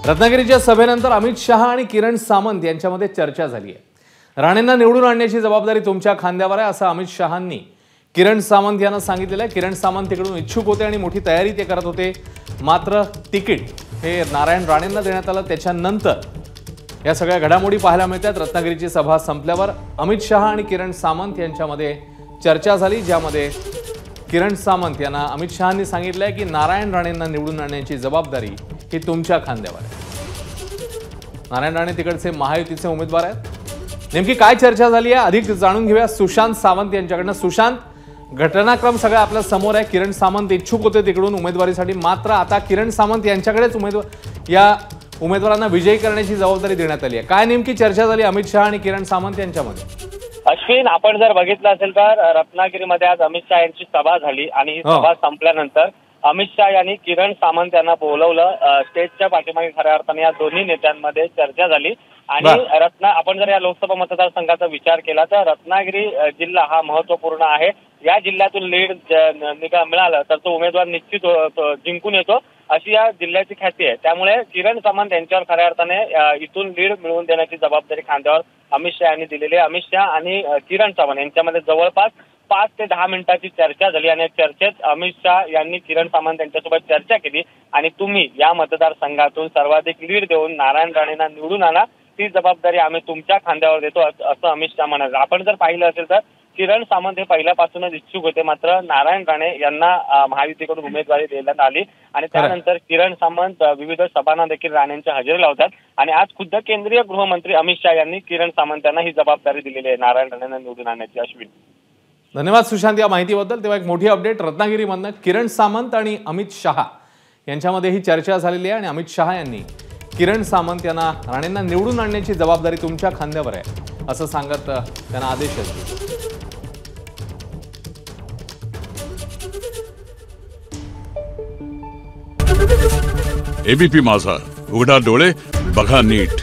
रत्नागिरीच्या सभेनंतर अमित शहा आणि किरण सामंत यांच्यामध्ये चर्चा झाली आहे। राणेंना निवडून आणण्याची जबाबदारी तुमच्या खांद्यावर आहे असं अमित शहांनी किरण सामंत यांना सांगितलेलं आहे। किरण सामंत तिकडून इच्छुक होते आणि मोठी तयारी ते करत होते, मात्र तिकीट हे नारायण राणेंना देण्यात आलं। त्याच्यानंतर या सगळ्या घडामोडी पाहायला मिळतात। रत्नागिरीची सभा संपल्यावर अमित शहा आणि किरण सामंत यांच्यामध्ये चर्चा झाली, ज्यामध्ये किरण सामंत यांना अमित शहांनी सांगितलंय की नारायण राणेंना निवडून आणण्याची जबाबदारी ही तुमच्या खांद्यावर आहे। नारायण राणे तिकडचे महायुतीचे उमेदवार आहेत। नेमकी काय चर्चा झाली आहे अधिक जाणून घेऊया सुशांत सावंत यांच्याकडनं। सुशांत, घटनाक्रम सगळा आपल्या समोर आहे। किरण सामंत इच्छुक होते तिकडून उमेदवारीसाठी, मात्र आता किरण सामंत यांच्याकडेच उमेदवारांना विजयी करण्याची जबाबदारी देण्यात आली आहे। काय नेमकी चर्चा झाली अमित शहा आणि किरण सामंत यांच्यामध्ये? अश्विन, आपण जर बघितलं असेल तर रत्नागिरीमध्ये आज अमित शहा यांची सभा झाली आणि ही सभा संपल्यानंतर अमित शहा यांनी किरण सामंत यांना बोलवलं। स्टेजच्या पाठीमागे खऱ्या अर्थाने या दोन्ही नेत्यांमध्ये चर्चा झाली आणि आपण जर या लोकसभा मतदारसंघाचा विचार केला तर रत्नागिरी जिल्हा हा महत्वपूर्ण आहे। या जिल्ह्यातून लीड मिळालं तर तो उमेदवार निश्चित जिंकून येतो अशी या जिल्ह्याची ख्याती आहे। त्यामुळे किरण सामंत यांच्यावर खऱ्या अर्थाने इथून लीड मिळवून देण्याची जबाबदारी खांद्यावर अमित शहा यांनी दिलेली आहे। अमित शहा आणि किरण सामंत यांच्यामध्ये जवळपास 5 ते 10 मिनिटाची चर्चा झाली आणि चर्चेत अमित शहा यांनी किरण सामंत यांच्यासोबत चर्चा केली आणि तुम्ही या मतदारसंघातून सर्वाधिक लीड देऊन नारायण राणेंना निवडून आणा, ती जबाबदारी आम्ही तुमच्या खांद्यावर देतो असं अमित शहा म्हणाले। आपण जर पाहिलं असेल तर किरण सामंत हे पहिल्यापासूनच इच्छुक होते, मात्र नारायण राणे यांना महायुतीकडून उमेदवारी देण्यात आली आणि त्यानंतर किरण सामंत विविध सभांना देखील राणेंच्या हजेरी लावतात आणि आज खुद्द केंद्रीय गृहमंत्री अमित शहा यांनी किरण सामंत यांना ही जबाबदारी दिलेली आहे नारायण राणेंना निवडून आणण्याची। अश्विन, धन्यवाद सुशांत या माहितीबद्दल। तेव्हा एक मोठी अपडेट रत्नागिरीमधनं किरण सामंत आणि अमित शहा यांच्यामध्ये ही चर्चा झालेली आहे आणि अमित शहा यांनी किरण सामंत यांना राणेंना निवडून आणण्याची जबाबदारी तुमच्या खांद्यावर आहे असं सांगत त्यांना आदेश दिले। एबीपी माझा, उघडा डोळे बघा नीट।